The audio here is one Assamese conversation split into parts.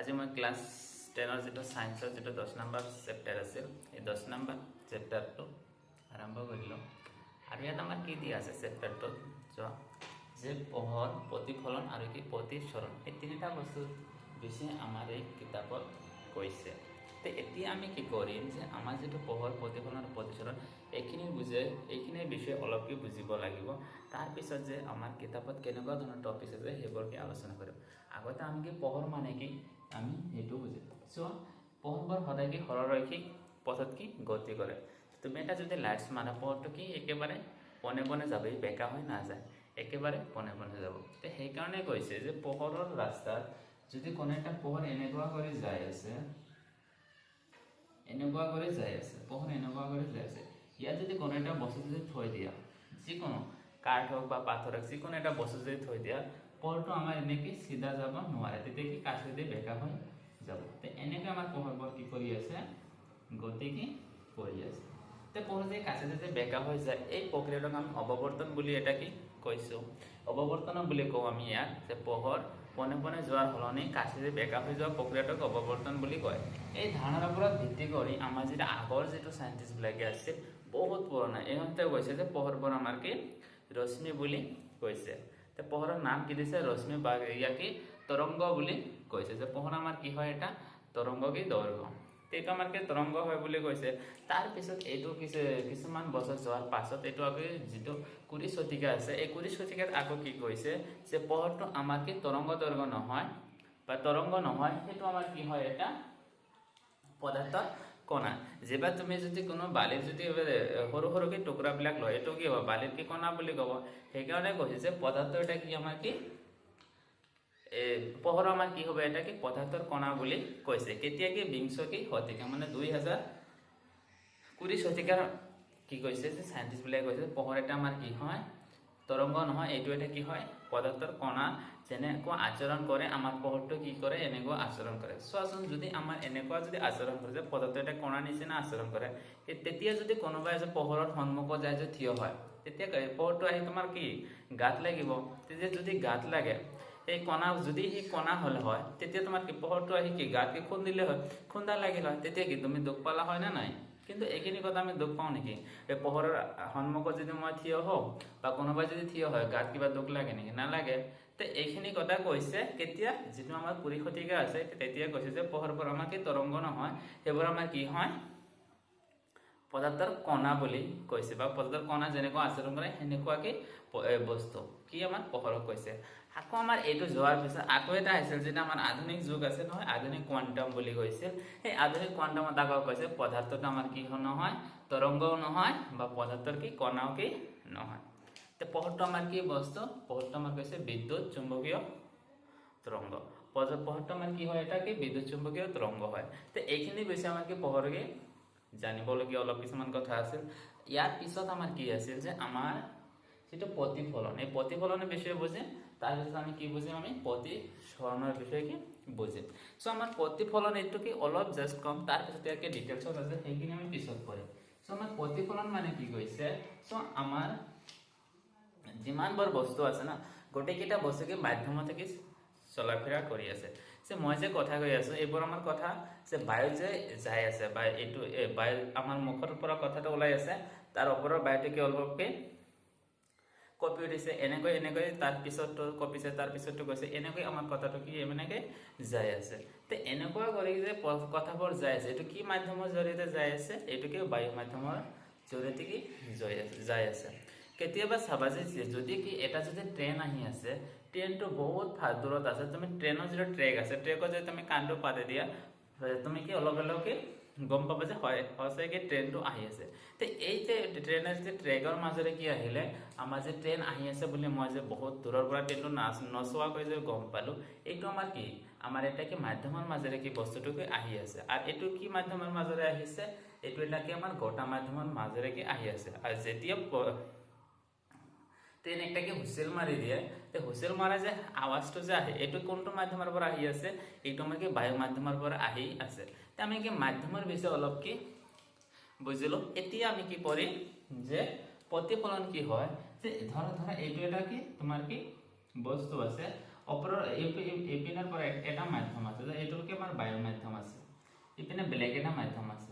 আজি মই ক্লাস 10 যেটা সায়েন্সৰ যেটা 10 নম্বৰ চেপ্টাৰ আছিল এই 10 নম্বৰ চেপ্টাৰটো আৰম্ভ কৰিলো আৰু ইয়াত আমাৰ কি দিয়া আছে চেপ্টাৰটো যে পোহৰ প্ৰতিফলন আৰু কি প্ৰতিসৰণ এই তিনিটা বস্তু বেছি আমাৰ এই কিতাপত কৈছে তে এতিয়া আমি কি কৰিম যে আমাৰ যেটো পোহৰ প্ৰতিফলন আৰু প্ৰতিসৰণ এইখিনিৰ বিষয়ে অলপ কি বুজিব লাগিব তাৰ পিছত যে আমাৰ কিতাপত কেনেকুৱা ধৰণৰ টপিক আছে সেইবোৰ কি আলোচনা কৰিম আগতে আমি কি পোহৰ মানে কি আমি এটো বুজিম সো পোহৰ সদায় কি সৰলৰৈখিক পথত কি গতি কৰে তুমি এটা যদি লাইটস মাৰা পোহৰটো কি একেবাৰে পনে পনে যাবে বেকা হৈ না যায় একেবাৰে পনে পনে যাব তে সেই কাৰণে কৈছে যে পোহৰৰ ৰাস্তাত যদি কোন এটা পোহৰ এনেকুৱা কৰি যায় আছে পোহৰ এনেকুৱা কৰি যায় আছে ইয়াত যদি কোন এটা বস্তু যদি থৈ দিয়া যিকোনো কাঠ হোক বা পাথৰ হোক যিকোনো এটা বস্তু যদি থৈ দিয়া পোহৰটো আমাৰ এনেকি সিধা যাব নোৱাৰে তেতিয়া কি কাষেদি বেকা হৈ যাব তে এনেকৈ আমাৰ পোহৰবোৰ কি কৰি আছে গতি কি কৰি আছে তে পোহৰ যে কাষেদি যে বেকা হৈ যায় এই প্ৰক্ৰিয়াটোক আমি অৱবৰ্তন বুলি এটা কি কৈছো অৱবৰ্তন বুলি কওঁ আমি ইয়াক যে পোহৰ পনে পনে যোৱাৰ হলনি কাষেদি বেকা হৈ যোৱা প্ৰক্ৰিয়াটোক অৱবৰ্তন বুলি কয় এই ধাৰণাৰ ওপৰত ভিত্তি কৰি আমাৰ যেটা আগৰ যেটো সায়েন্টিষ্ট বিলাকে আছে বহুত পুৰণা এহতে কৈছে যে পোহৰবোৰ আমাৰ কি ৰশ্মি বুলি কৈছে তে পোহৰৰ নাম কি দিছে ৰশ্মি বা ইয়াকে তৰংগ বুলি কৈছে যে পোহৰ আমাৰ কি হয় এটা তৰংগ কি দৈৰ্ঘ্য তেটো আমাৰ কি তৰংগ হয় বুলি কৈছে তাৰ পিছত এটো কিছুমান বছৰ যোৱাৰ পাছত এটো আগে যেটো 20 শতিকা আছে এই 20 শতিকাত আকৌ কি কৈছে যে পোহৰটো আমাৰ কি তৰংগ দৈৰ্ঘ্য নহয় বা তৰংগ নহয় হেতু আমাৰ কি হয় এটা পদাৰ্থ কণা যেবা তুমি যদি কোনো বালিৰ যদি সৰু সৰুকে টুকুৰা বিলাক লয় এটো কি হ'ব বালিৰ কি কণা বুলি কব সেই কাৰণে কৈছে যে পদাৰ্থ এটা কি আমাৰ কি পোহৰ আমাৰ কি হবে এটা কি পদাৰ্থৰ কণা বুলি কৈছে কেতিয়া কি 20 শতিকা মানে 2020 শতিকাৰ কি কৈছে যে সায়েন্টিষ্ট বিলাকে কৈছে পোহৰ এটা আমাৰ কি হয় তৰংগ নহয় এটো এটা কি হয় পদাৰ্থৰ কণা যেনেকুৱা আচৰণ কৰে আমাৰ পোহৰটো কি কৰে এনেকুৱা আচৰণ কৰে সোৱাচোন যদি আমাৰ এনেকুৱা যদি আচৰণ কৰে যে পদাৰ্থ এটা কণা নিচিনা আচৰণ কৰে তেতিয়া যদি কোনোবাই যে পোহৰৰ সন্মুখত যায় যে থিয় হয় তেতিয়া পোহৰটো আহি তোমাৰ কি গাত লাগিব তেতিয়া যদি গাত লাগে এই কণা যদি এই কণা হল হয় তেতিয়া তোমাৰ কি পোহৰটো আহি কি গাত কি খুন্দিলে হয় খুন্দা লাগিল হয় তেতিয়া কি তুমি দুখ পালা হয় না নাই কিন্তু এইখিনি কথা আমি দুখ পাও নেকি এই পোহৰৰ সন্মুখত যদি মই থিয় হও বা কোনোবাই যদি থিয় হয় গাত কিবা দুখ লাগে নেকি না লাগে তে এইখিনি কথা কৈছে কেতিয়া যেটো আমাৰ 20 শতিকা আছে তেতিয়া কৈছে যে পোহৰবোৰ আমাৰ কি তৰংগ নহয় এবোৰ আমাৰ কি হয় পদাৰ্থৰ কণা বুলি কৈছে বা পদাৰ্থৰ কণা যেনেকুৱা আচৰণ কৰে হেনেকুৱাকে বস্তু কি আমাৰ পোহৰক কৈছে আকৌ আমাৰ এটো যোৱাৰ পিছত আকৌ এটা আছিল যেটা আমাৰ আধুনিক যুগ আছে নহয় আধুনিক কোৱান্টাম বুলি কৈছিল এই আধুনিক কোৱান্টামত আকৌ কৈছে পদাৰ্থটো আমাৰ কি নহয় তৰংগও নহয় বা পদাৰ্থৰ কি কণাও কি নহয় তে পোহৰটো আমাৰ কি বস্তু পোহৰটো আমাৰ কৈছে বিদ্যুৎ চুম্বকীয় তৰংগ পোহৰটো আমাৰ কি হয় এটা কি বিদ্যুৎ চুম্বকীয় তৰংগ হয় তে এইখিনি কৈছে আমাৰ কি পোহৰকে জানিবলগীয়া অলপ কিছুমান কথা আছিল ইয়াৰ পিছত আমাৰ কি আছিল যে আমাৰ যেটো প্ৰতিফলন এই প্ৰতিফলনৰ বিষয়ে বুজিম তাৰ পিছত আমি কি বুজিম আমি প্ৰতিসৰণৰ বিষয়ে কি বুজিম সো আমাৰ প্ৰতিফলন এটো কি অলপ জাস্ট কম তাৰ পিছত ইয়াকে ডিটেইলছত আছে সেইখিনি আমি পিছত কৰিম সো আমাৰ প্ৰতিফলন মানে কি কৈছে সো আমাৰ যিমান বৰ বস্তু আছে না গোটে কিটা বস্তু কি মাধ্যমতে কি চলাফেৰা কৰি আছে যে মই যে কথা কৈ আছো এইবোৰ আমাৰ কথা যে বায়ু যে যায় আছে বা এটো বায়ু আমাৰ মুখৰ পৰা কথাটো ওলাই আছে তাৰ ওপৰৰ বায়ুটো কি অলপকে কপি দিছে এনেকৈ তাৰ পিছতো কপিছে তাৰ পিছতো কৈছে এনেকৈ আমাৰ কথাটো কি এনেকৈ যায় আছে তে এনেকুৱা কৰি যে কথাবোৰ যায় আছে এটো কি মাধ্যমৰ জৰিয়তে যায় আছে এটো কি বায়ু মাধ্যমৰ জৰিয়তে কি যায় আছে কেতিয়াবা চাবা যে যদি কি এটা যদি ট্ৰেন আহি আছে ট্ৰেনটো বহুত দূৰত আছে তুমি ট্ৰেনৰ যে ট্ৰেক আছে ট্ৰেকত যে তুমি কাণ্ডো পাতে দিয়া তুমি কি অলপ অলপকে গম পাবা যে হয় হসে কি ট্ৰেনটো আহি আছে তে এই যে ট্ৰেনৰ যে ট্ৰেকৰ মাজৰে কি আহিলে আমাৰ যে ট্ৰেন আহি আছে বুলি মই যে বহুত দূৰৰ পৰা ট্ৰেনটো নচোৱা কৈ যে গম পালো এইটো আমাৰ কি আমাৰ এটা কি মাধ্যমৰ মাজৰে কি বস্তুটো কি আহি আছে আৰু এটো কি মাধ্যমৰ মাজৰে আহিছে এটো এটা কি আমাৰ গোটা মাধ্যমৰ মাজৰে কি আহি আছে আৰু যেতিয়া ট্ৰেন একটা কি হুইসেল মাৰি দিয়ে তে হুইসেল মাৰা যে আওয়াজটো যে আহে এটো কোনটো মাধ্যমৰ পৰা আহি আছে এইটো আমাৰ কি বায়ু মাধ্যমৰ পৰা আহি আছে তে আমি কি মাধ্যমৰ বিষয়ে অলপ কি বুজিলো এতিয়া আমি কি পঢ়ি যে প্ৰতিফলন কি হয় যে ধৰা এইটো এটা কি তোমাৰ কি বস্তু আছে ওপৰৰ এপিনৰ পৰা এটা মাধ্যম আছে, যে এইটোকে আমাৰ বায়ু মাধ্যম আছে, ইপিনে বেলেগ এটা মাধ্যম আছে।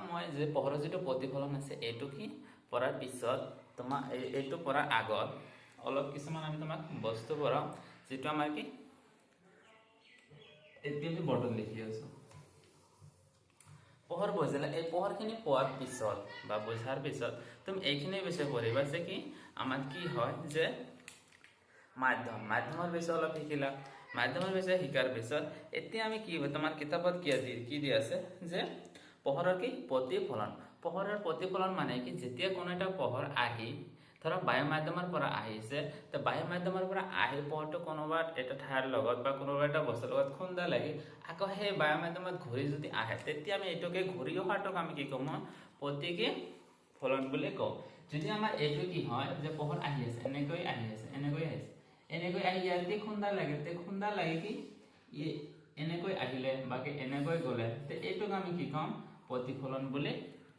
মই যে পোহৰৰ যিটো প্ৰতিফলন আছে এইটো কি পৰাৰ পিছত তোমাৰ এইটো পৰাৰ আগত অলপ কিছুমান আমি তোমাক বস্তু পঢ়াম, যিটো আমাৰ কি এতিয়া আমি বৰ্ডত লিখি আছো। পোহৰ বুজিলে এই পোহৰখিনি পোৱাৰ পিছত বা বুজাৰ পিছত তুমি এইখিনি বিষয়ে পঢ়িবা যে কি আমাৰ কি হয় যে মাধ্যমৰ বিষয়ে অলপ শিকিলা। মাধ্যমৰ বিষয়ে শিকাৰ পিছত এতিয়া আমি কি তোমাৰ কিতাপত কি দি আছে যে পোহৰৰ কি প্ৰতিফলন। পোহৰৰ প্ৰতিফলন মানে কি যেতিয়া কোনো এটা পোহৰ আহি ধৰা বায়ু মাধ্যমৰ পৰা আহিছে, তো বায়ু মাধ্যমৰ পৰা আহি পোহৰটো কোনোবা এটা ঠাইৰ লগত বা কোনোবা এটা বস্তুৰ লগত খুন্দা লাগি আকৌ সেই বায়ু মাধ্যমত ঘূৰি যদি আহে, তেতিয়া আমি এইটোকে ঘূৰি অহাটোক আমি কি কম প্ৰতিফলন বুলি কওঁ। যদি আমাৰ এইটো কি হয় যে পোহৰ আহি আছে, এনেকৈ আহি আছে, এনেকৈ আহিছে, এনেকৈ আহি ইয়াতে খুন্দা লাগে, তে খুন্দা লাগে কি এনেকৈ আহিলে বাকি এনেকৈ গ'লে, তে এইটোক আমি কি কম প্ৰতিফলন বুলি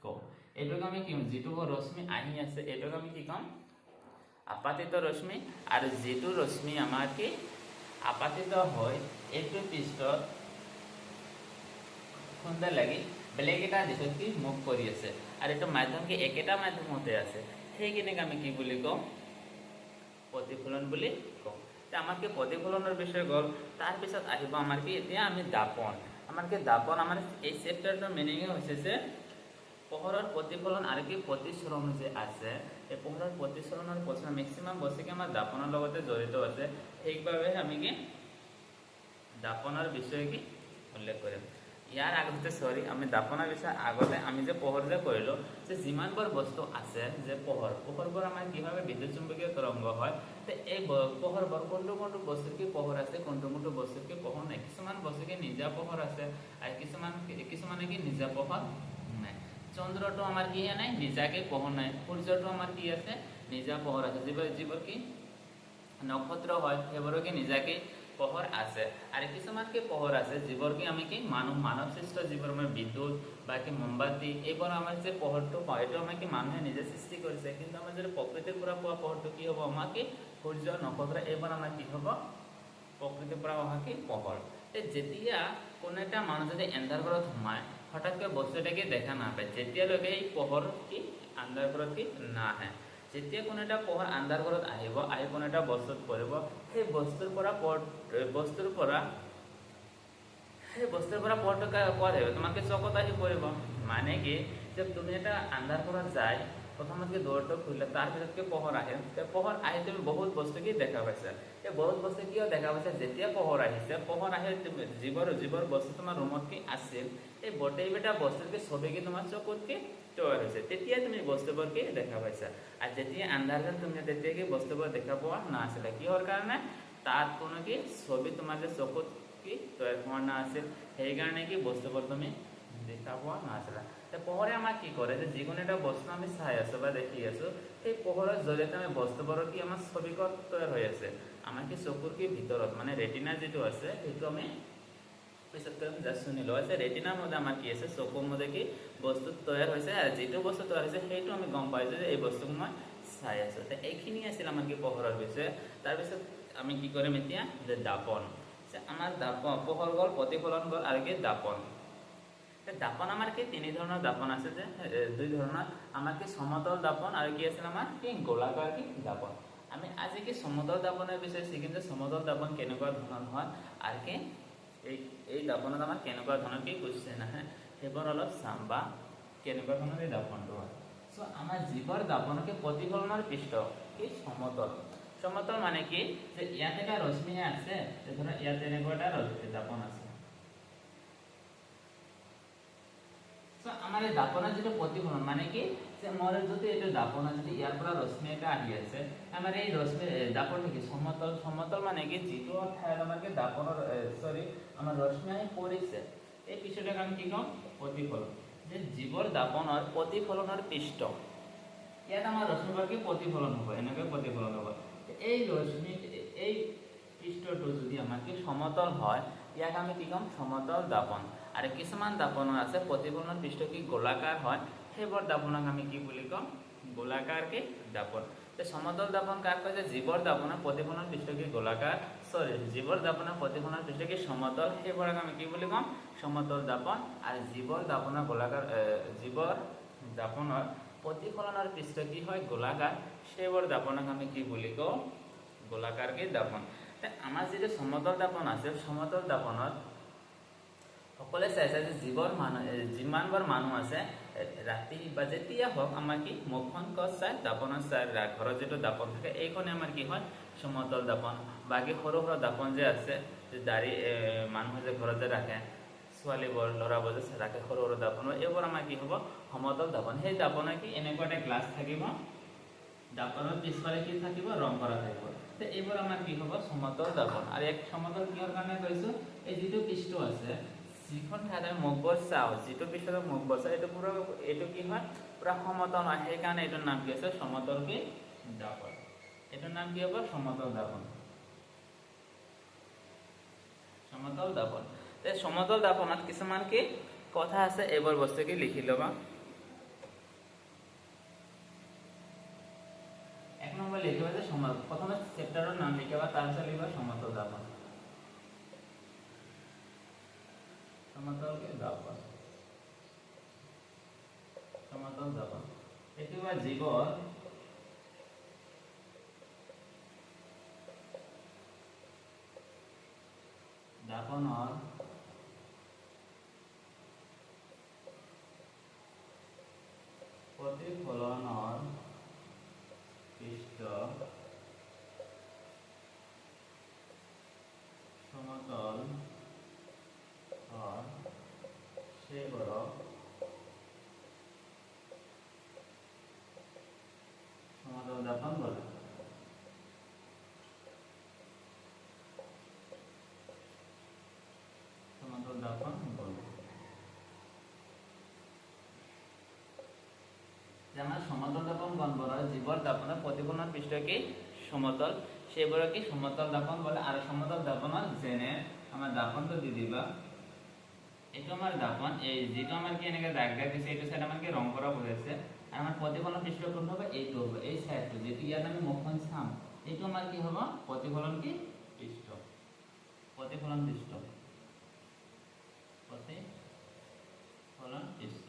কওঁ। এইটোক আমি কি যিটো ৰশ্মি আহি আছে এইটোক আমি কি কম আপাতিত ৰশ্মি, আৰু যিটো ৰশ্মি আমাৰ কি আপাতিত হয় এইটো পৃষ্ঠত খুন্দা লাগি বেলেগ এটা দিশত কি মুখ কৰি আছে, আৰু এইটো মাধ্যম কি একেটা মাধ্যমতে আছে, সেইখিনিক আমি কি বুলি কওঁ প্ৰতিফলন বুলি কওঁ। আমাৰ কি প্ৰতিফলনৰ বিষয়ে গ'ল। তাৰ পিছত আহিব আমাৰ কি এতিয়া আমি দাপন। আমাৰ কি দাপন, আমাৰ এই চেপ্টাৰটোৰ মিনিং হৈছে যে পোহৰৰ প্ৰতিফলন আৰু কি প্ৰতিসৰণ যে আছে, এই পোহৰৰ প্ৰতিসৰণৰ প্ৰশ্ন মেক্সিমাম বস্তু কি আমাৰ দাপনৰ লগতে জড়িত আছে, সেইবাবে আমি কি দাপনৰ বিষয়ে কি উল্লেখ কৰিম। ইয়াৰ আগতে আমি দাপনৰ বিষয়ে আগতে আমি যে পোহৰ যে কৰিলোঁ যে যিমানবোৰ বস্তু আছে যে পোহৰবোৰ আমাৰ কিভাৱে বিদ্যুৎ চুম্বকীয় তৰংগ হয়, তো এই পোহৰবোৰ কোনটো বস্তুৰ কি পোহৰ আছে, কোনটো বস্তুৰ কি পোহৰ নাই। কিছুমান বস্তু কি নিজা পোহৰ আছে আৰু কিছুমানে কি নিজা পোহৰ নাই। চন্দ্ৰটো আমাৰ কি নাই নিজাকে পোহৰ নাই, সূৰ্যটো আমাৰ কি আছে নিজা পোহৰ আছে, যিবোৰ কি নক্ষত্ৰ হয় সেইবোৰো কি নিজাকে পোহৰ আছে, আৰু কিছুমান কি পোহৰ আছে যিবোৰ কি আমি কি মানৱ সৃষ্ট যিবোৰ আমাৰ বিদ্যুৎ বা কি মোমবাতি, এইবোৰ আমাৰ যে পোহৰটো পাওঁ এইটো আমাৰ কি মানুহে নিজে সৃষ্টি কৰিছে, কিন্তু আমাৰ যদি প্ৰকৃতিৰ পৰা পোৱা পোহৰটো কি হ'ব আমাৰ কি সূৰ্য নক্ষত্ৰ এইবোৰ আমাৰ কি হ'ব প্ৰকৃতিৰ পৰা অহা কি পোহৰ। যেতিয়া কোনো এটা মানুহ যদি এন্ধাৰ ঘৰত সোমায় হঠাৎকৈ বস্তু এটাকে দেখা নাপায়, যেতিয়ালৈকে এই পোহৰ কি আন্ধাৰ ঘৰত কি নাহে, যেতিয়া কোনো এটা পোহৰ আন্ধাৰ ঘৰত আহিব, আহি কোনো এটা বস্তুত পৰিব, সেই বস্তুৰ পৰা পোহৰটো ক'ত আহিব তোমাকে চকুত আহি পৰিব। মানে কি যে তুমি এটা আন্ধাৰ ঘৰত যাই প্ৰথমতে দৌৰটো খুলিলে তাৰপিছত কি পোহৰ আহে, পোহৰ আহি তুমি বহুত বস্তু কি দেখা পাইছা। এই বহুত বস্তু কিয় দেখা পাইছা, যেতিয়া পোহৰ আহিছে, পোহৰ আহি যিবোৰ বস্তু তোমাৰ ৰুমত কি আছিল এই গোটেইকেইটা বস্তুৰ কি ছবি কি তোমাৰ চকুত কি তৈয়াৰ হৈছে, তেতিয়া তুমি বস্তুবোৰ কি দেখা পাইছা। আৰু যেতিয়া আন্ধাৰ ঘৰত তুমি তেতিয়া কি বস্তুবোৰ দেখা পোৱা নাছিলে, কিহৰ কাৰণে তাত কোনো কি ছবি তোমাৰ যে চকুত কি তৈয়াৰ হোৱা নাছিল, সেইকাৰণে কি বস্তুবোৰ তুমি দেখা পোৱা নাছিলা। পোহৰে আমাক কি কৰে যে যিকোনো এটা বস্তু আমি চাই আছো বা দেখি আছো, সেই পোহৰৰ জৰিয়তে আমি বস্তুবোৰৰ কি আমাৰ ছবিকত তৈয়াৰ হৈ আছে, আমাৰ কি চকুৰ কি ভিতৰত মানে ৰেটিনা যিটো আছে সেইটো আমি পিছত জাষ্ট শুনিলো আছে, ৰেটিনাৰ মধ্যে আমাৰ কি আছে চকুৰ মধ্যে কি বস্তু তৈয়াৰ হৈছে, আৰু যিটো বস্তু তৈয়াৰ হৈছে সেইটো আমি গম পাইছো যে এই বস্তুক মই চাই আছো। এইখিনি আছিল আমাৰ কি পোহৰৰ বিষয়ে। তাৰপিছত আমি কি কৰিম এতিয়া যে দাপন। আমাৰ পোহৰ গ'ল, প্ৰতিফলন গ'ল, আৰু কি দাপন। দাপন আমাৰ কি তিনি ধৰণৰ দাপন আছে, যে দুই ধৰণৰ আমাৰ কি সমতল দাপন আৰু কি আছিল আমাৰ কি গোলাকাৰ কি দাপন। আমি আজি কি সমতল দাপনৰ বিষয়ে শিকিম যে সমতল দাপন কেনেকুৱা ধৰণৰ হয়, আৰু কি এই দাপনত আমাৰ কেনেকুৱা ধৰণৰ কি কুৱেশ্যন আহে সেইবোৰ অলপ চাম, বা কেনেকুৱা ধৰণৰ এই দাপনটো হয়। আমাৰ যিবোৰ দাপনকে প্ৰতিফলনৰ পৃষ্ঠ কি সমতল মানে কি যে ইয়াত এটা ৰশ্মি আছে, ধৰা ইয়াত এনেকুৱা এটা দাপন আছে, আমাৰ এই দাপনৰ যিটো প্ৰতিফলন মানে কি যে মোৰ যদি এইটো দাপনৰ যদি ইয়াৰ পৰা ৰশ্মি এটা আহি আছে, আমাৰ এই ৰশ্মি দাপনটো কি সমতল মানে কি যিটো ঠাইত আমাৰ কি দাপনৰ আমাৰ ৰশ্মি আহি পৰিছে, এই পৃষ্ঠটোক আমি কি কম প্ৰতিফলন। যে যিবোৰ দাপনৰ প্ৰতিফলনৰ পৃষ্ঠ, ইয়াত আমাৰ ৰশ্মিবোৰ কি প্ৰতিফলন হ'ব, এনেকৈ প্ৰতিফলন হ'ব। এই ৰশ্মি এই পৃষ্ঠটো যদি আমাৰ কি সমতল হয়, ইয়াক আমি কি কম সমতল দাপন। আৰু কিছুমান দাপনৰ আছে প্ৰতিফলনৰ পৃষ্ঠ কি গোলাকাৰ হয়, সেইবোৰ দাপনক আমি কি বুলি কম গোলাকাৰ কি দাপন। সমতল দাপন কাক কয় যে জীৱৰ দাপনৰ প্ৰতিফলন পৃষ্ঠ কি গোলাকাৰ জীৱৰ দাপনৰ প্ৰতিফলন পৃষ্ঠ কি সমতল সেইবোৰক আমি কি বুলি কম সমতল দাপন আৰু জীৱৰ দাপনৰ গোলাকাৰ জীৱৰ দাপনৰ প্ৰতিফলনৰ পৃষ্ঠ কি হয় গোলাকাৰ সেইবোৰ দাপনক আমি কি বুলি কওঁ গোলাকাৰ কি দাপন আমাৰ যিটো সমতল দাপন আছে সমতল দাপনত সকলে চাইছে যে জীৱৰ মানুহ যিমানবোৰ মানুহ আছে ৰাতি বা যেতিয়া হওক আমাৰ কি মুখখন কচ চাই দাপনত চাই ঘৰত যিটো দাপন থাকে এইখনে আমাৰ কি হয় সমতল দাপন বাকী সৰু সৰু দাপন যে আছে যে দাড়ি মানুহে যে ঘৰত যে ৰাখে ছোৱালীবোৰ ল'ৰাবোৰ যে ৰাখে সৰু সৰু দাপন এইবোৰ আমাৰ কি হ'ব সমতল দাপন সেই দাপনে কি এনেকুৱা এটা গ্লাছ থাকিব দাপনৰ পিছফালে কি থাকিব ৰং কৰা থাকিব এইবোৰ আমাৰ কি হ'ব সমতল দাপন আৰু এক সমতল কিহৰ কাৰণে কৈছোঁ এই যিটো পৃষ্ঠ আছে যিখন ঠাইত আমি মুখবোৰ চাওঁ যিটো পিছত মুখবোৰ চাওঁ এইটো কি হয় পুৰা সমতল হয় সেইকাৰণে এইটোৰ নাম কি আছে সমতল কি দাপন এইটোৰ নাম কি হ'ব সমতল দাপন সমতল দাপন সমতল দাপনত কিছুমান কি কথা আছে এইবোৰ বস্তু কি লিখি ল'বা এক নম্বৰ লিখিবা যে প্ৰথমে চেপ্টাৰৰ নাম লিখিবা তাৰপিছত লিখিবা সমতল দাপন সমতল কি দাপন সমতল দাপন এইটো বা জীৱৰ দাপনৰ প্ৰতিফলনৰ পৃষ্ঠ সমতল সেইবোৰক সমতল দাপন বলে সমতল দাপন বলে আমাৰ সমতল দাপন কোনবোৰ জীৱৰ দাপনৰ প্ৰতিফলনৰ পৃষ্ঠ কি সমতল সেইবোৰক কি সমতল দাপন বলে আৰু সমতল দাপনত যেনে আমাৰ দাপনটো দি দিবা এইটো আমাৰ দাপন এই যেটো আমাৰ কি এনেকে দাগ দাগ দিছে এইটো সাইড আমাৰ কি ৰং কৰা বুজাইছে আৰু আমাৰ প্ৰতিফলন পৃষ্ঠ কোন হবে এইটো হবে এই সাইডটো যেটো ইয়াত আমি মুখখন চাম এইটো আমাৰ কি হ'ব প্ৰতিফলন কি পৃষ্ঠ প্ৰতিফলন পৃষ্ঠ প্ৰতিফলন পৃষ্ঠ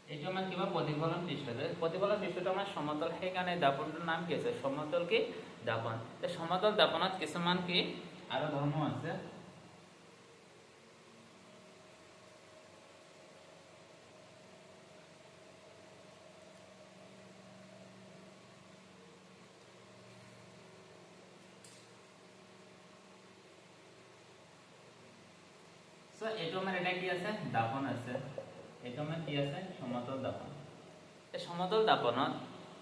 এইটো আমাৰ কিবা প্ৰতিফলন পৃষ্ঠ প্ৰতিফলন পৃষ্ঠটো আমাৰ সমতল সেইকাৰণে দাপনটোৰ নাম কি আছে সমতল কি দাপন সমতল দাপনত কিছুমান কি আৰু ধৰ্ম আছে সো এইটো আমাৰ এটা কি আছে দাপন আছে এইটো আমাৰ কি আছে সমতল দাপন এই সমতল দাপনত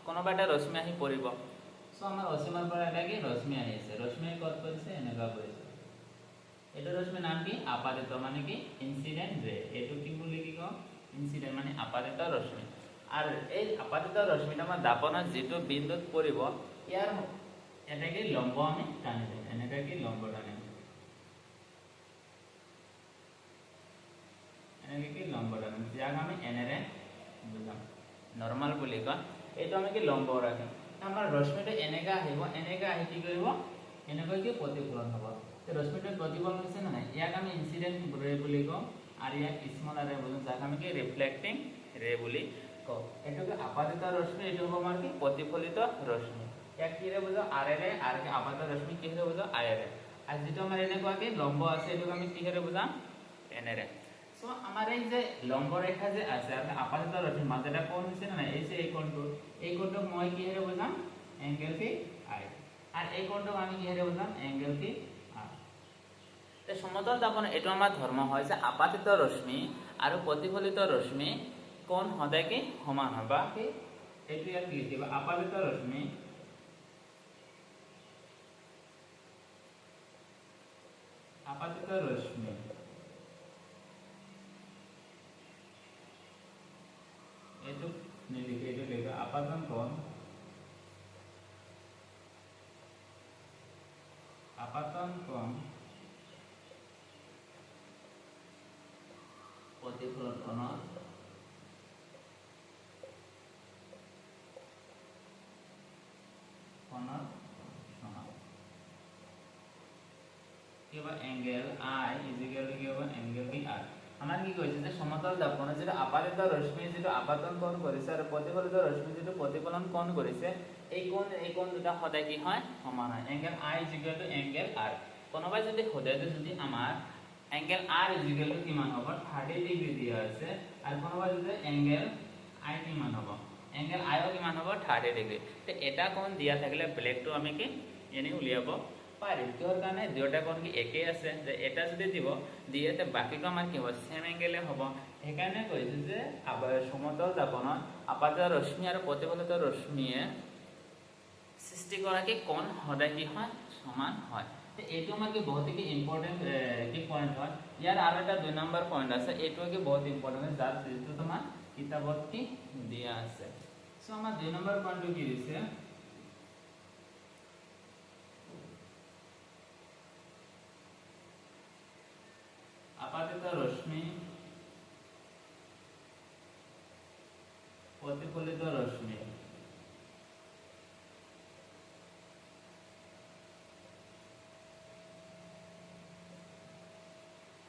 কোনোবা এটা ৰশ্মি আহি পৰিব সো আমাৰ অসীমৰ পৰা এটা কি ৰশ্মি আহিছে ৰশ্মি কত কৰিছে এনেকা কৰিছে এইটো ৰশ্মিৰ নাম কি আপাদিত মানে কি ইনসিডেন্ট ৰে এইটো কি বুলি কি কম ইনসিডেন্ট মানে আপাদিত ৰশ্মি আৰু এই আপাদিত ৰশ্মিটো আমাৰ দাপনত যেটো বিন্দুত পৰিব ইয়াৰ এটা কি লম্ব আমি টানি দিম এনেকা কি লম্ব টানি এনেকে কি লম্ব টানি যাক আমি এনেৰে বুজাম নৰমাল বুলি কয় এইটো আমি কি লম্ব ৰাখিম আমাৰ ৰশ্মিটো এনেকা আহিব এনেকা আহি কি কৰিব এনেকৈ কি প্ৰতিফলন হ'ব তে ৰশ্মিটো প্ৰতিফলন হৈছে না ইয়াক আমি ইনসিডেন্ট ৰে বুলি কওঁ আৰু ইয়াক স্মল ৰে বুজাম যাক আমি কি ৰিফ্লেক্টিং ৰে বুলি কওঁ এইটো কি আপাদিত ৰশ্মি এইটো হ'ব আমাৰ কি প্ৰতিফলিত ৰশ্মি ইয়াক কি ৰে বুজাও আৰ ৰে আৰু কি আপাদিত ৰশ্মি কি ৰে বুজাও আই ৰে আৰু যেটো আমাৰ এনেকুৱা কি লম্ব আছে এইটো আমি কি ৰে বুজাম এনে ৰে সো আমার এই যে লম্ব রেখা যে আছে আর আপাতত রশ্মি মাঝেটা কোণ হচ্ছে না এই যে এই কোণটো মই কি হেরে বুঝাম অ্যাঙ্গেল কি আই আর এই কোণটো আমি কি হেরে বুঝাম অ্যাঙ্গেল কি আর তে সমতল দাপন এটো আমার ধর্ম হয় যে আপাতিত রশ্মি আর প্রতিফলিত রশ্মি কোণ সদায় কি সমান হয় বা কি এটো ইয়াত লিখিবা আপাতিত রশ্মি itu নিলিখে itu লেখা আপাতন কোণ প্রতিফলন কোণৰ কোণৰ সমান কি হ'ব এংগেল আই ইজিকেল কি হ'ব এংগেল বি আৰ আমাৰ কি কৈছে যে সমতল দৰ্পণৰ যেটো আপাতিত ৰশ্মি যেটো আপাতন কোণ কৰিছে আৰু প্ৰতিফলিত ৰশ্মি যেটো প্ৰতিফলন কোণ কৰিছে এই কোণ দুটা সদায় কি হয় সমান হয় angle I equal to angle আৰ কোনোবাই যদি সদায় যদি আমাৰ এংগেল আৰ ইজিকেল টু কিমান হ'ব 30 ডিগ্ৰী দিয়া আছে আৰু কোনোবাই যদি এংগেল আই কিমান হ'ব এংগেল আই কিমান হ'ব 30 ডিগ্ৰী তে এটা কোণ দিয়া থাকিলে ব্লেকটো আমি কি এনে উলিয়াব পাৰিম কিহৰ কাৰণে দুয়োটা কোণ কি একে আছে যে এটা যদি দিব দিয়ে তে বাকিটো আমাৰ কি হ'ব সেম এংগেলে হ'ব সেইকাৰণে কৈছে যে সমতল দৰ্পণত আপাতিত ৰশ্মি আৰু প্ৰতিফলিত ৰশ্মিয়ে সৃষ্টি কৰা কি কোণ সদায় কি হয় সমান হয় তে এইটো আমাৰ কি বহুত কি ইম্পৰ্টেন্ট কি পইণ্ট হয় ইয়াৰ আৰু এটা 2 নম্বৰ পইণ্ট আছে এইটো কি বহুত ইম্পৰ্টেন্ট যাৰ যিটো তোমাৰ কিতাপত কি দিয়া আছে সো আমাৰ 2 নম্বৰ পইণ্টটো কি দিছে আপাতিত রশ্মি প্রতিফলিত রশ্মি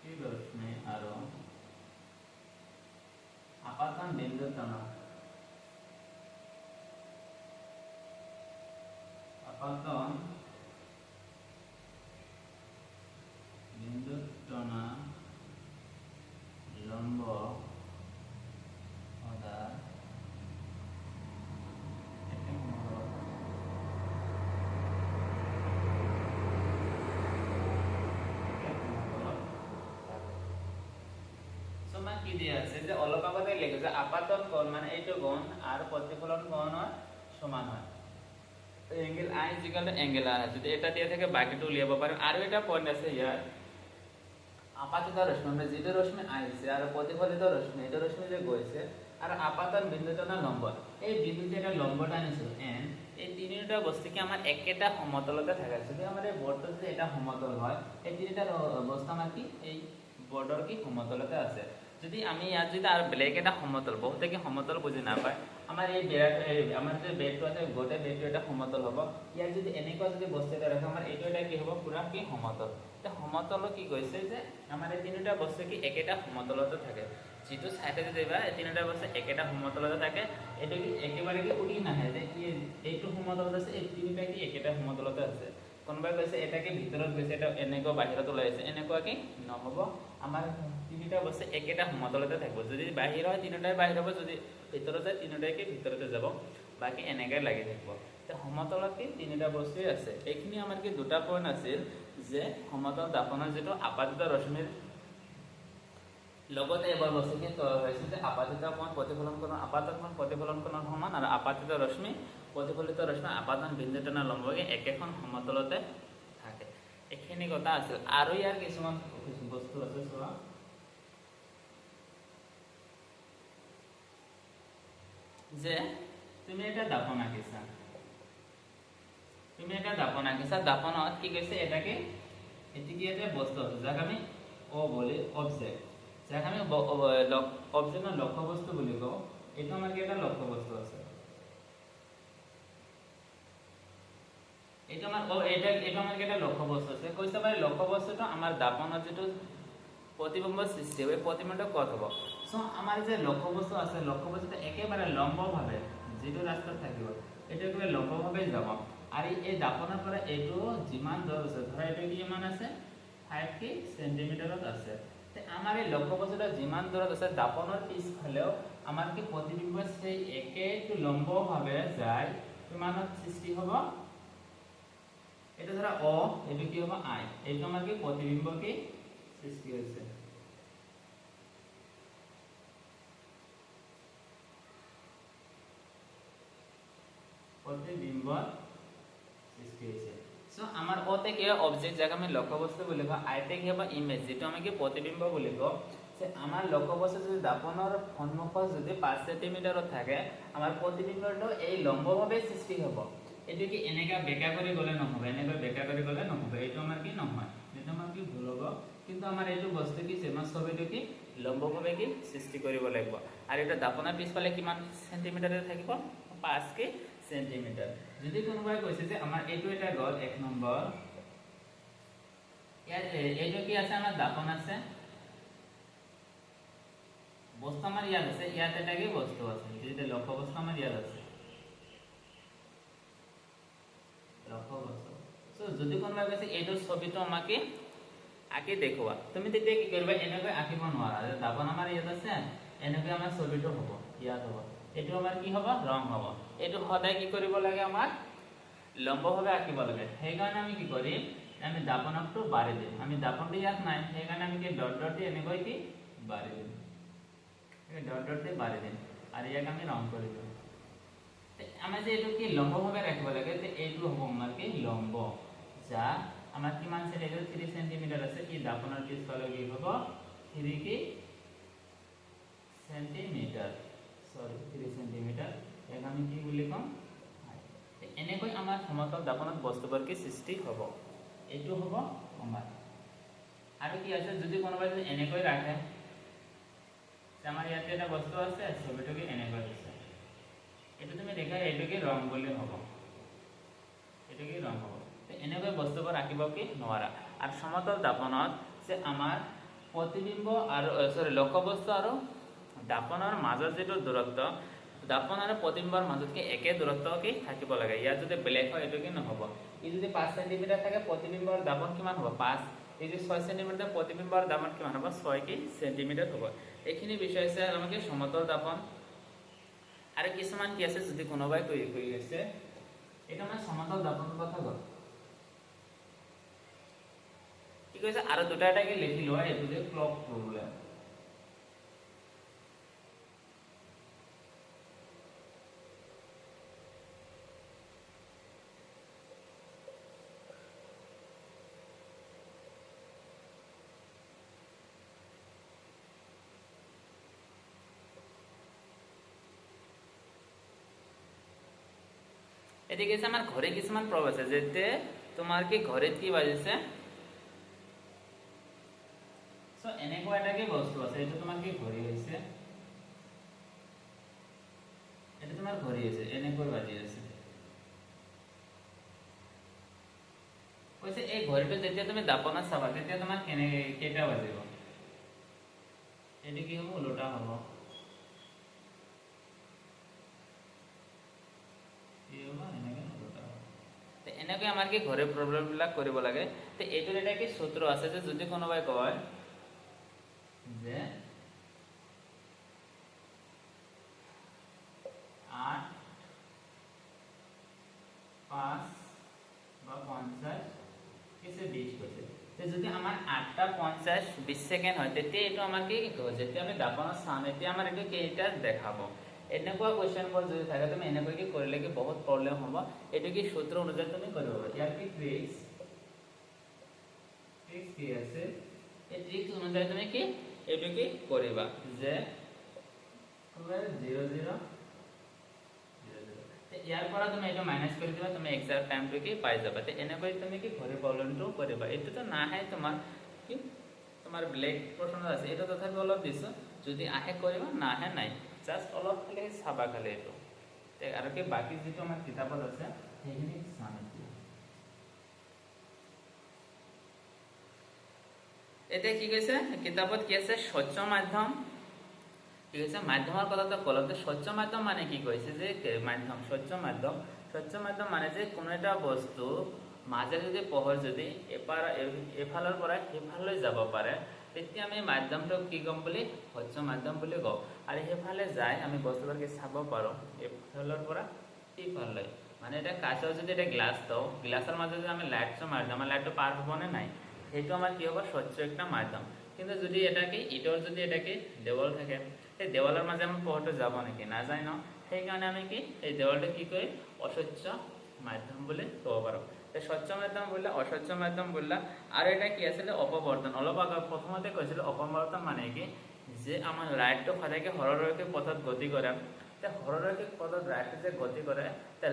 এই রশ্মি আর আপাতন বিন্দু তন আপাতন বিন্দু টনা লম্ব অদার সমান কি দিয়া আছে যে অলপ আগতে লিখে যে আপাতন কোণ মানে এইটো কোণ আর প্রতিফলন কোণৰ সমান হয় angle I equal to angle R যদি এটা দিয়া থাকে বাকিটো উলিয়াব পাৰো আৰু এটা পইণ্ট আছে ইয়াৰ আপাতিত রশ্মি আমরা যেটা রশ্মি আইছে আর প্রতিফলিত রশ্মি এটা রশ্মি যে গৈছে আর আপাতন বিন্দুটা না লম্ব এই বিন্দুতে এটা লম্বটা আনিছিল এন এই তিনিটা বস্তু কি আমার একেটা সমতলতে থাকে যদি আমার এই বৰ্ডটো যদি এটা সমতল হয় এই তিনিটা বস্তু আমাৰ কি এই বৰ্ডৰ কি সমতলতে আছে যদি আমি ইয়াত যদি আর ব্লেক এটা সমতল বহুতে কি সমতল বুজি না পায় আমার এই আমার যে বেডটো আছে গোটে বেডটো এটা সমতল হ'ব ইয়াৰ যদি এনেকুৱা যদি বস্তু এটা ৰাখা আমাৰ এইটো এটা কি হ'ব পুৰা কি সমতল তে সমতল কি কৈছে যে আমাৰ এই তিনিটা বস্তু কি একেটা সমতলতে থাকে যেটো সাইডে দিবা এই তিনিটা বস্তু একেটা সমতলতে থাকে এটো কি একেবাৰে কি উঠি নাহে যে এইটো সমতলতে আছে এই তিনিটা কি একেটা সমতলতে আছে কোনবাই কৈছে এটাকে ভিতৰত গৈছে এটা এনেকুৱা বাহিৰত ওলাই আছে এনেকুৱা কি নহব আমাৰ তিনিটা বস্তু একেটা সমতলতে থাকিব যদি বাহিৰ হয় তিনিটাই বাহিৰ হ'ব যদি ভিতৰত যায় তিনিটাই কি ভিতৰতে যাব বাকি এনেকৈ লাগি থাকিব তে সমতলত কি তিনিটা বস্তুই আছে এইখিনি আমাৰ কি দুটা পইণ্ট আছিল যে সমতল দৰ্পণৰ যেটো আপাতিত ৰশ্মিৰ লগতে এবাৰ বস্তু কি হৈছে যে আপাতিত কোণ প্ৰতিফলন কোণ আপাতিত কোণ প্ৰতিফলন কোণৰ সমান আৰু আপাতিত ৰশ্মি প্ৰতিফলিত ৰশ্মি আপাতন বিন্দুটো না লম্বকে একেখন সমতলতে থাকে এইখিনি কথা আছিল আৰু ইয়াৰ কিছুমান বস্তু আছে চোৱা যে তুমি এটা দৰ্পণ আঁকিছা দৰ্পণত কি কৈছে এটাকে এটি এটা বস্তু আছে যাক আমি ও বলি অবজেক্ট যাক আমি অবজেক্ট না লক্ষ্য বস্তু বুলি কওঁ এইটো আমাৰ কি এটা লক্ষ্য বস্তু আছে এটা আমাৰ এটা আমাৰ কি এটা লক্ষ্য বস্তু আছে কৈছে মানে লক্ষ্য বস্তুটো আমাৰ দৰ্পণত যেটো प्रतिबिंब सृष्टि হয় प्रतिबिंब কত হ'ব সো আমাৰ যে লক্ষ্য বস্তু আছে লক্ষ্য বস্তুটো একেবাৰে লম্বভাৱে যেটো ৰাস্তা থাকিব এটা একেবাৰে লম্বভাৱে যাব আৰু এই দৰ্পণৰ পৰা এইটো যিমান দূৰ আছে ধৰা এইটো কিমান আছে 5 সেন্টিমিটাৰত আছে তে আমাৰ এই লক্ষ্য বস্তুটো যিমান দূৰত আছে দৰ্পণৰ পিছফালেও আমাৰ কি প্ৰতিবিম্ব সেই একেটো লম্বভাৱে যায় কিমানত সৃষ্টি হ'ব এটা ধৰা অ এইটো কি হ'ব আই এইটো আমাৰ কি প্ৰতিবিম্ব কি সৃষ্টি হৈছে प्रतिबिंब सृष्टि হৈছে সো আমাৰ ওতে কি অবজেক্ট যাক আমি লক্ষ্য বস্তু বুলি কওঁ আইতে কি হ'ব ইমেজ যেটো আমি কি প্ৰতিবিম্ব বুলি কওঁ যে আমাৰ লক্ষ্য বস্তু যদি দৰ্পণৰ সন্মুখত যদি 5 সেন্টিমিটাৰত থাকে আমাৰ প্ৰতিবিম্বটো এই লম্বভাৱে সৃষ্টি হ'ব এটো কি এনেকা বেকা কৰি গলে নহব এনেকা বেকা কৰি গলে নহব এইটো আমাৰ কি নহয় যেটো আমাৰ কি ভুল হ'ব কিন্তু আমাৰ এইটো বস্তু কি যেমা ছবিটো কি লম্বভাৱে কি সৃষ্টি কৰিব লাগিব আৰু এটা দৰ্পণৰ পিছফালে কিমান সেন্টিমিটাৰে থাকিব 5 কি সেন্টিমিটাৰ। যদি কোনোবাই কৈছে যে আমাৰ এইটো এটা গল 1 নম্বৰ, এইটো কি আছে, আমাৰ দাপন আছে, বস্তু আমাৰ ইয়াত আছে, ইয়াত এটা কি বস্তু আছে, যেটা লক্ষ্য বস্তু আমাৰ ইয়াত আছে, লক্ষ্য বস্তু। সো যদি কোনোবাই কৈছে এইটো ছবিটো আমাকে আঁকি দেখুৱা, তুমি তেতিয়া কি কৰিবা, এনেকৈ আঁকিব নোৱাৰা, যে দাপন আমাৰ ইয়াত আছে, এনেকৈ আমাৰ ছবিটো হ'ব, ইয়াত হ'ব, এইটো আমাৰ কি হ'ব, ৰং হ'ব। এইটো সদায় কি কৰিব লাগে, আমাৰ লম্বভাৱে আঁকিব লাগে। সেইকাৰণে আমি কি কৰিম, আমি দাপনকটো বাঢ়ি দিম, আমি দাপনটো ইয়াত নাই, সেইকাৰণে আমি কি ডট ডট দি এনেকৈ কি বাঢ়ি দিম, ডট ডট দি বাঢ়ি দিম, আৰু ইয়াক আমি ৰং কৰি দিম। আমাৰ যে এইটো কি লম্বভাৱে ৰাখিব লাগে, তে এইটো হ'ব আমাৰ কি লম্ব, যা আমাৰ কিমান সেন্টিমিটাৰ, 3 সেন্টিমিটাৰ আছে, কি দাপনৰ পিছফালে কি হ'ব 3 কি সেন্টিমিটাৰ, সৰি 3 সেন্টিমিটাৰ, ইয়াক আমি কি বুলি কম, এনেকৈ আমাৰ সমতল দাপনত বস্তুবোৰ কি সৃষ্টি হ'ব, এইটো হ'ব আমাৰ। আৰু কি আছে, যদি কোনোবাই যদি এনেকৈ ৰাখে, আমাৰ ইয়াতে এটা বস্তু আছে, ছবিটো কি এনেকৈ আছে, এইটো তুমি দেখা, এইটো কি ৰং বুলি হ'ব, এইটো কি ৰং হ'ব। এনেকৈ বস্তুবোৰ ৰাখিব কি নোৱাৰা। আৰু সমতল দাপনত যে আমাৰ প্ৰতিবিম্ব আৰু লক্ষ্য বস্তু আৰু দাপনৰ মাজত যেটো দূৰত্ব, দাপন আৰু প্ৰতিবিম্বৰ মাজত কি একে দূৰত্ব কি থাকিব লাগে। ইয়াত যদি বেলেগ হয় এইটো কি নহ'ব। ই যদি 5 সেন্টিমিটাৰ থাকে, প্ৰতিবিম্বৰ দাপন কিমান হ'ব 5, এই যে 6 সেন্টিমিটাৰ, প্ৰতিবিম্বৰ দাপন কিমান হ'ব 6 কি সেন্টিমিটাৰ হ'ব। এইখিনি বিষয় আছে আমাকে সমতল দাপন। আৰু কিছুমান কি আছে, যদি কোনোবাই কৈ আছে এটা মানে সমতল দাপনৰ কথা কয়, কি কৈছে, আৰু দুটা এটাকে লিখি লোৱা, এইটো যে ক্লক প্ৰব্লেম। এদিকে আছে আমাৰ ঘৰে কিছুমান প্ৰব আছে, যেতে তোমাৰ কি ঘৰে কি বাজিছে, সো এনেকুৱা এটা কি বস্তু আছে, এটা তোমার কি ঘড়ি হইছে, এটা তোমার ঘড়ি আছে, এনেকৈ বাজি আছে, কৈছে এই ঘড়িটো যেতিয়া তুমি দাপনত চাবা, তেতিয়া তোমার কেইটা বাজিব, এটা কি হ'ব, ওলোটা হ'ব, এনেকৈ আমাৰ কি ঘৰে প্ৰব্লেম বিলাক কৰিব লাগে। তে এইটোৰ এটা কি সূত্ৰ আছে, যে যদি কোনোবাই কয় যে 8, 5 বা 50 কিছে 20 কৈছে, তে যদি আমাৰ 8টা 50 20 সেকেন্ড হয়, তেতিয়া এইটো আমাৰ কি যেতিয়া আমি দাপনত চাম, এতিয়া আমাৰ এইটো কেইটা দেখাব। এনেকুৱা কোৱেশ্চনবোৰ যদি থাকে, তুমি এনেকৈ কি কৰিলে কি বহুত প্ৰব্লেম হ'ব। এইটো কি সূত্ৰ অনুযায়ী তুমি কৰিব পাৰা। ইয়াৰ কি ট্ৰিক্স কি আছে, এই ট্ৰিক্স অনুযায়ী তুমি কি এইটো কি কৰিবা, যে 0 0 0 0, ইয়াৰ পৰা তুমি এইটো মাইনাস কৰি দিবা, তুমি এক্সাক্ট টাইমটো কি পাই যাবা। তে এনেকৈ তুমি কি ঘৰে প্ৰব্লেমটো কৰিবা। এইটোতো নাহে তোমাৰ কি তোমাৰ ব্লেক প্ৰশ্ন আছে, এইটো তথাপি অলপ দিছো, যদি আহে কৰিবা, নাহে নাই, জাস্ট অলপ খালি চাবা খালি এইটো। আৰু কি বাকি যেটো আমাৰ কিতাপত আছে সেইখিনি চাম। এতিয়া কি কৈছে কিতাপত, কি আছে স্বচ্ছ মাধ্যম, কি কৈছে মাধ্যমৰ কথাটো কলতে স্বচ্ছ মাধ্যম মানে কি কৈছে, যে মাধ্যম স্বচ্ছ মাধ্যম মানে যে কোনো এটা বস্তু মাজে যদি পোহৰ যদি এফালৰ পৰা সিফালৈ যাব পাৰে, তেতিয়া আমি মাধ্যমটো কি কম বুলি স্বচ্ছ মাধ্যম বুলি কওঁ। আৰু সেইফালে যাই আমি বস্তুবোৰ কি চাব পাৰোঁ, এফালৰ পৰা সিফালৈ। মানে এটা কাঁচৰ যদি এটা গ্লাছ দিওঁ, গ্লাছৰ মাজত যদি আমি লাইটটো মাৰি দিওঁ, আমাৰ লাইটটো পাৰ হ'বনে নাই, সেইটো আমাৰ কি হ'ব স্বচ্ছ একটা মাধ্যম। কিন্তু যদি এটা কি ইটৰ যদি এটা কি দেৱাল থাকে, সেই দেৱালৰ মাজে আমাৰ পোহৰটো যাব নেকি, নাযায় ন। সেইকাৰণে আমি কি এই দেৱালটো কি কৰি অস্বচ্ছ মাধ্যম বুলি ক'ব পাৰোঁ। স্বচ্ছ মাধ্যম বললা, অস্বচ্ছ মাধ্যম বললা। আৰু এটা কি আছিলে অপবৰ্তন। অলপ আগত প্ৰথমতে কৈছিলোঁ অপবৰ্তন মানে কি, যে আমাৰ লাইটটো সদায়কে সৰলৰৈখিক পথত গতি কৰে। সৰলৰৈখিক পথত লাইটটো যে গতি কৰে,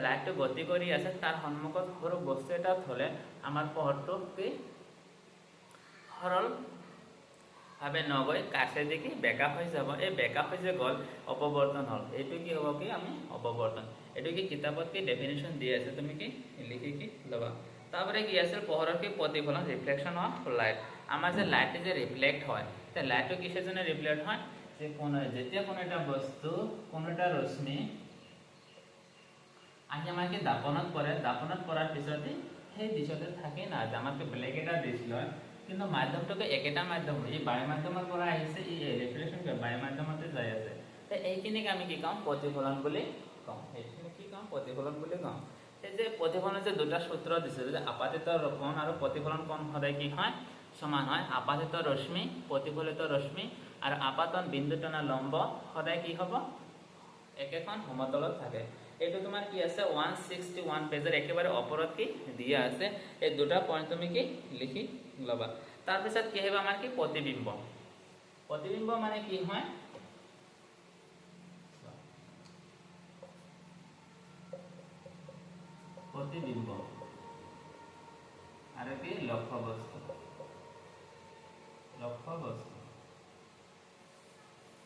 লাইটটো গতি কৰি আছে, তাৰ সন্মুখত সৰু বস্তু এটা থ'লে আমাৰ পোহৰটো কি সৰল ভাবে নগৈ কাষে দেখি বেকা হৈ যাব। এই বেকা হৈ যে গ'ল অপবৰ্তন হ'ল, এইটো কি হ'ব কি আমি অপবৰ্তন। এইটো কি কিতাপত কি ডেফিনেশ্যন দিয়া আছে, তুমি কি লিখি কি ল'বা। তারপরে কি আছে পোহৰৰ কি প্ৰতিফলন, রিফ্লেকশন অফ লাইট। আমার যে লাইটে যে রিফ্লেক্ট হয়, তে লাইটটো কিসের জন্য রিফ্লেক্ট হয়, যে যেতিয়া কোনো এটা বস্তু কোনো এটা রশ্মি আহি আমাকে দাপনত পড়ে, দাপনত পড়ার পিছতে সেই দিশতে থাকে না যে আমাকে ব্লেক এটা দিছিল, কিন্তু মাধ্যমটোকে একেটা মাধ্যম, এই বায়ু মাধ্যমৰ পৰা আহিছে, এই রিফ্লেকশন বায়ু মাধ্যমতে যাই আছে। তো এইখিনিক আমি কি কম, প্রতিফলন বুলি কম। এইখিনি কি কম, প্রতিফলন বুলি কম। এই যে প্রতিফলনের যে দুটা সূত্র দিছে, যে আপাতিত কোণ আর প্রতিফলন কোণ সদায় কি হয়, সমান হয়। আপাতিত রশ্মি, প্রতিফলিত রশ্মি আর আপাতন বিন্দুটনা লম্ব সদায় কি হব, একেখন সমতলত থাকে। এইটো তোমার কি আছে 161 পেজের একেবারে অপরত কি দিয়া আছে। এই দুটা পয়েন্ট তুমি কি লিখি লবা। তারপিছত কি হবে আমার কি প্রতিবিম্ব। প্রতিবিম্ব মানে কি হয়, প্রতিবিম্ব আর কি লক্ষ্য বস্তু, লক্ষ্য বস্তু।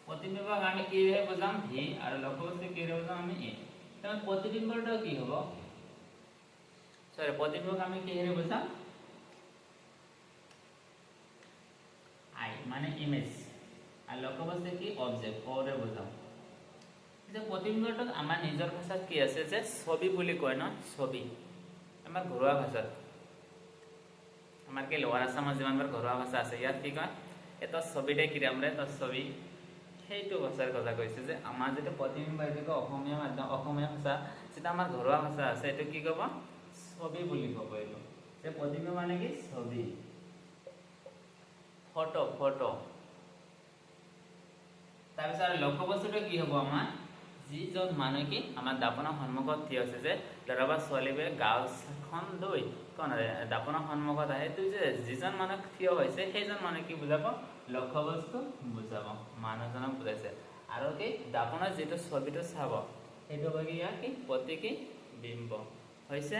প্রতিবিম্বক আমি কিভাবে বুঝাম, ভি, আর লক্ষ্য বস্তু কিভাবে বুঝাম আমি এ। তাহলে প্রতিবিম্বটা কি হবো, সরি প্রতিবিম্বক আমি কিভাবে বুঝাম, আই মানে ইমেজ, আর লক্ষ্য বস্তু কি অবজেক্ট, ওরে বুঝাম। যে প্রতিবিম্বটা আমার নিজের ভাষাত কি আছে, যে ছবি বুলি কয় ন, ছবি। আমার ঘরোয়া ভাষাত, আমার কি লোয়ার আসামৰ যিমানবোৰ ঘৰোয়া ভাষা আছে, ইয়াত কি কয়, এটা ছবিতে কিৰাম ৰে, তো ছবি, সেইটো ভাষাৰ কথা কৈছে। যে আমাৰ যেটা প্রতিবিম্ব, এইটো অসমীয়া মাধ্যম, অসমীয়া ভাষা, যেটা আমার ঘরোয়া ভাষা আছে, এইটো কি কব, ছবি বুলি কব। এইটো যে প্রতিবিম্ব মানে কি ছবি, ফটো, ফটো। তাৰপিছত আৰু লক্ষ্য বস্তুটো কি হব, আমাৰ যিজন মানুহ কি আমাৰ দাপনৰ সন্মুখত থিয় আছে, যে ল'ৰা বা ছোৱালীবোৰে গাঁওখন লৈ দাপনৰ সন্মুখত আহে, তো যে যিজন মানুহ থিয় হৈছে সেইজন মানুহ কি বুজাব, লক্ষ্য বস্তু বুজাব, মানুহজনক বুজাইছে। আৰু কি দাপনৰ যিটো ছবিটো চাব, সেইটো হ'ব কি ইয়াৰ কি প্ৰতীকী বিম্ব হৈছে।